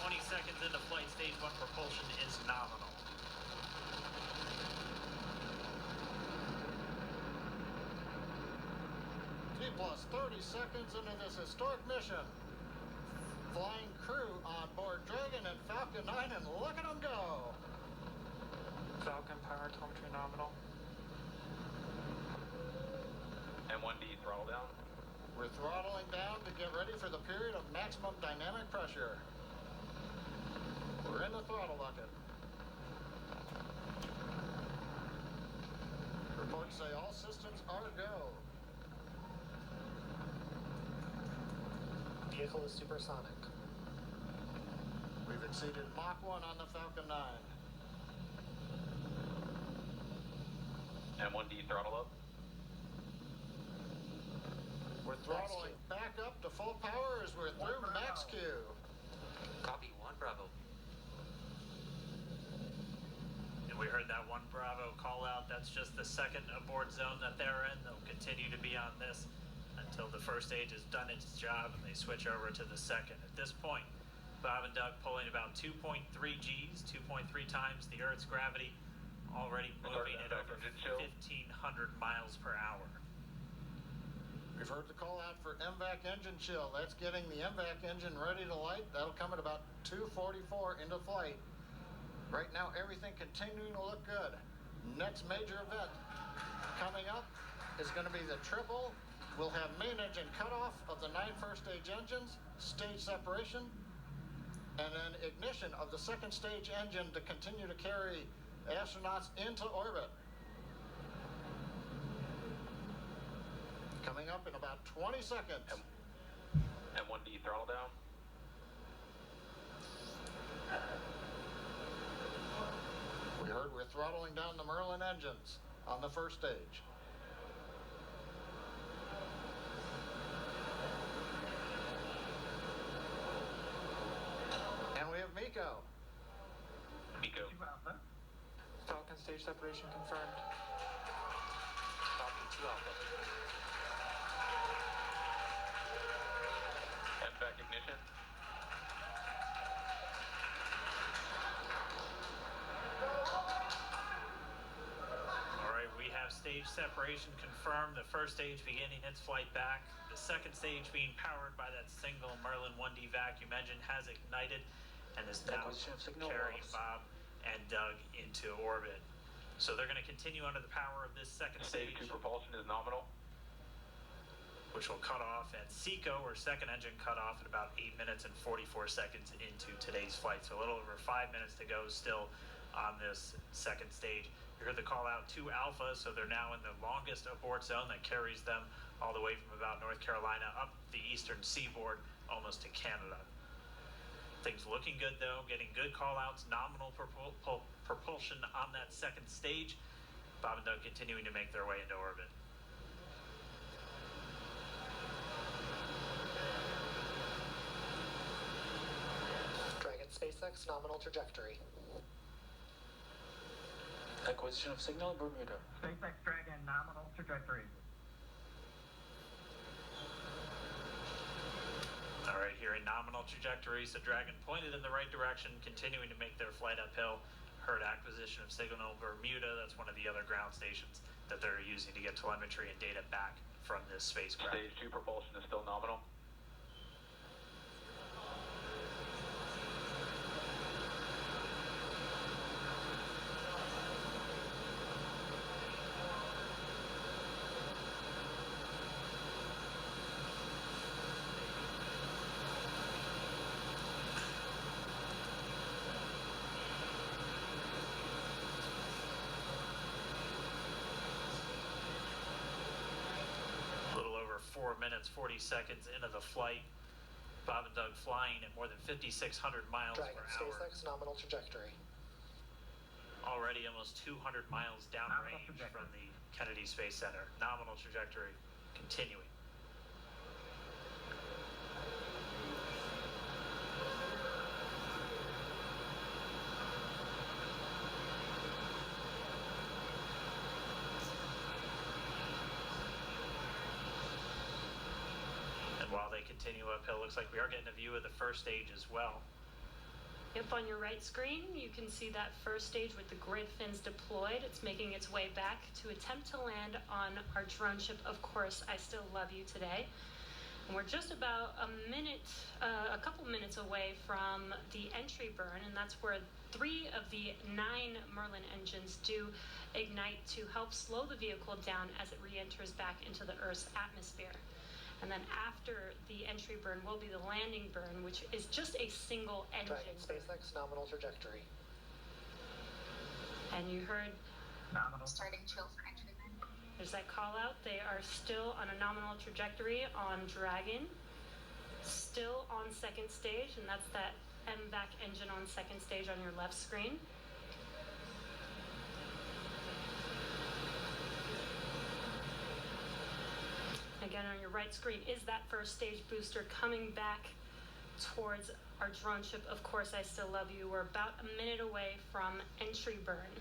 20 seconds into flight, stage 1 propulsion is nominal. T plus 30 seconds into this historic mission. Flying crew on board Dragon and Falcon 9, and look at them go. Falcon power telemetry nominal. M1D throttle down. We're throttling down to get ready for the period of maximum dynamic pressure. We're in the throttle bucket. Reports say all systems are go. Vehicle is supersonic. We've exceeded Mach 1 on the Falcon 9. M1D throttle up. We're throttling back up to full power as we're through max Q. Copy, 1 Bravo. And we heard that 1 Bravo call out. That's just the second abort zone that they're in. They'll continue to be on this until the first stage has done its job and they switch over to the second. At this point, Bob and Doug pulling about 2.3 Gs, 2.3 times the Earth's gravity, already moving at over 1,500 miles per hour. We've heard the call out for MVAC engine chill. That's getting the MVAC engine ready to light. That'll come at about 2:44 into flight. Right now, everything continuing to look good. Next major event coming up is going to be the triple. We'll have main engine cutoff of the 9 first stage engines, stage separation, and then ignition of the second stage engine to continue to carry astronauts into orbit. Coming up in about 20 seconds. M1D throttle down. We heard we're throttling down the Merlin engines on the first stage. And we have MECO. MECO. Falcon stage separation confirmed. Copy, 2 Alpha. MVAC ignition. All right, we have stage separation confirmed. The first stage beginning its flight back. The second stage being powered by that single Merlin 1D vacuum engine has ignited and is now carrying Bob and Doug into orbit. So they're going to continue under the power of this second Stage stage, 2 propulsion is nominal. which will cut off at SECO, or second engine cut off, at about 8 minutes and 44 seconds into today's flight. So a little over 5 minutes to go still on this second stage. You heard the call out 2 Alpha, so they're now in the longest abort zone that carries them all the way from about North Carolina up the eastern seaboard almost to Canada. Things looking good though, getting good call outs, nominal propulsion on that second stage. Bob and Doug continuing to make their way into orbit. Dragon SpaceX nominal trajectory. Acquisition of signal, Bermuda. SpaceX Dragon nominal trajectory. All right, here in nominal trajectory, so Dragon pointed in the right direction, continuing to make their flight uphill. Heard acquisition of signal Bermuda. That's one of the other ground stations that they're using to get telemetry and data back from this spacecraft. Stage 2 propulsion is still nominal. A little over 4 minutes, 40 seconds into the flight. Bob and Doug flying at more than 5,600 miles Dragon per hour. SpaceX nominal trajectory. Already almost 200 miles downrange from the Kennedy Space Center. Nominal trajectory continuing. And while they continue uphill, looks like we are getting a view of the first stage as well. Up on your right screen, you can see that first stage with the grid fins deployed. It's making its way back to attempt to land on our drone ship, Of Course I Still Love You, today. And we're just about a couple minutes away from the entry burn, and that's where 3 of the 9 Merlin engines do ignite to help slow the vehicle down as it re-enters back into the Earth's atmosphere. And then after the entry burn will be the landing burn, which is just a single engine. Dragon SpaceX nominal trajectory. And you heard Nominal. Starting chill for engine burn. there's that call out. They are still on a nominal trajectory on Dragon, still on second stage, and that's that MVAC engine on second stage on your left screen. Again, on your right screen is that first stage booster coming back towards our drone ship, Of Course I Still Love You. We're about a minute away from entry burn.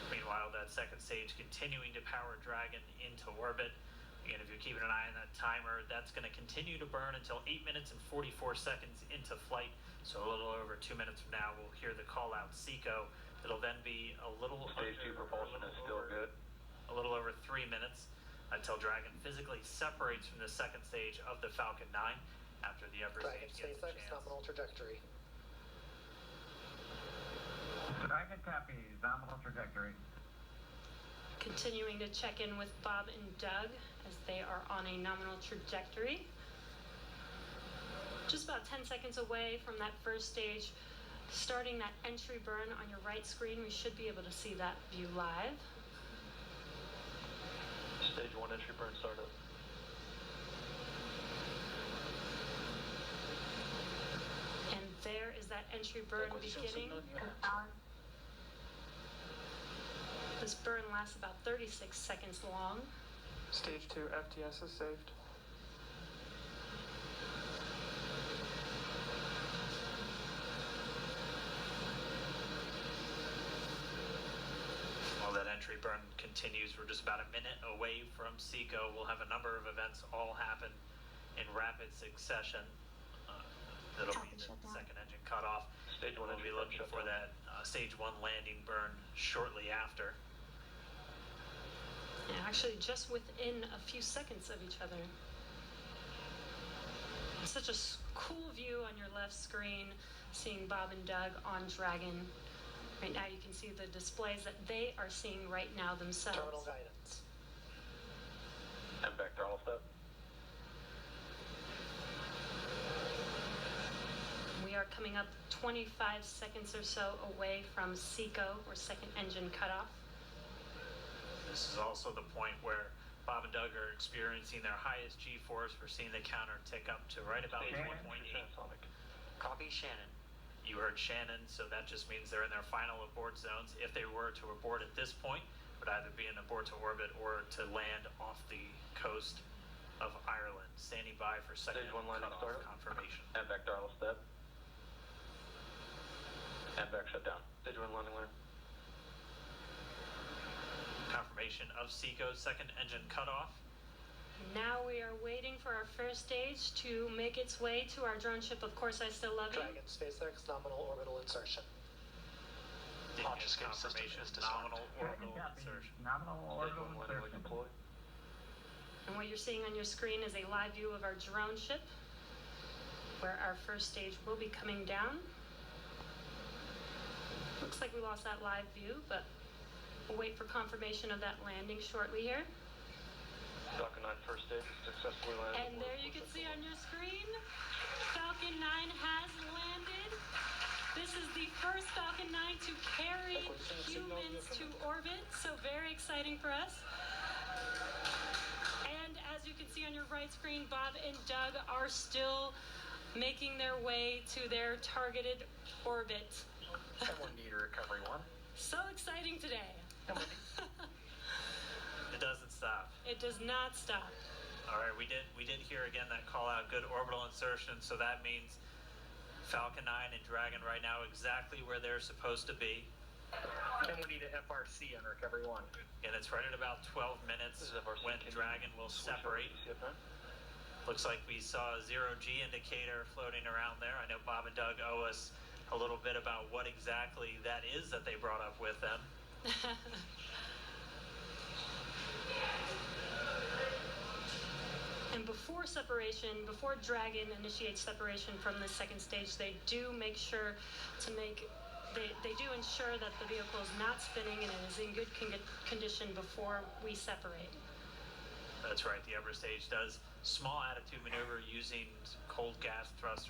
Meanwhile, that second stage continuing to power Dragon into orbit. Again, if you're keeping an eye on that timer, that's going to continue to burn until 8 minutes and 44 seconds into flight. So a little over 2 minutes from now, we'll hear the call out SECO. It'll then be a little Stage 2 propulsion is still good. A little over 3 minutes until Dragon physically separates from the second stage of the Falcon 9 after the upper Dragon stage gets a SpaceX chance. nominal trajectory. Dragon copies. Nominal trajectory. Continuing to check in with Bob and Doug as they are on a nominal trajectory. Just about 10 seconds away from that first stage, starting that entry burn on your right screen. We should be able to see that view live. Stage 1 entry burn startup. And there is that entry burn Acquisition beginning. signal here. This burn lasts about 36 seconds long. Stage 2 FTS is saved. While that entry burn continues, we're just about a minute away from SECO. We'll have a number of events all happen in rapid succession. That'll be the second engine cutoff. Stage 1 We'll be engine burn looking shut for down. that stage 1 landing burn shortly after. Yeah, actually just within a few seconds of each other. It's such a cool view on your left screen, seeing Bob and Doug on Dragon. Right now you can see the displays that they are seeing right now themselves. Terminal guidance. And back throttle step. We are coming up 25 seconds or so away from SECO, or second engine cutoff. This is also the point where Bob and Doug are experiencing their highest G-force. We're seeing the counter tick up to right about Stage 1 1.8. Sonic. Copy Shannon. You heard Shannon, so that just means they're in their final abort zones. If they were to abort at this point, it would either be an abort to orbit or to land off the coast of Ireland. Standing by for second Stage 1 landing cutoff startup. confirmation. And back throttle step. And back shutdown. Stage 1 landing line. Confirmation of SECO's second engine cutoff. Now we are waiting for our first stage to make its way to our drone ship, Of Course I Still Love You. Dragon SpaceX nominal orbital insertion. Didn't Launch get escape system confirmation. is disarmed. Nominal Dragon orbital copies. insertion. Nominal orbital Stage 1 landing line insertion. deployed. And what you're seeing on your screen is a live view of our drone ship, where our first stage will be coming down. Looks like we lost that live view, but we'll wait for confirmation of that landing shortly here. Falcon 9 first stage successfully landed. And there you can see on your screen, Falcon 9 has landed. This is the first Falcon 9 to carry humans to orbit, so very exciting for us. And as you can see on your right screen, Bob and Doug are still making their way to their targeted orbit. Someone need a recovery one. So exciting today. It doesn't stop. It does not stop. All right, we did hear again that call out, good orbital insertion, so that means Falcon 9 and Dragon right now exactly where they're supposed to be. And we need an FRC on recovery one. And it's right at about 12 minutes This is FRC when continuing. Dragon will Switch over separate. to CFN. Looks like we saw a zero-G indicator floating around there. I know Bob and Doug owe us a little bit about what exactly that is that they brought up with them. And before separation, before Dragon initiates separation from the second stage, they do make sure to they do ensure that the vehicle is not spinning and it is in good condition before we separate. That's right. The upper stage does small attitude maneuver using cold gas thrusters.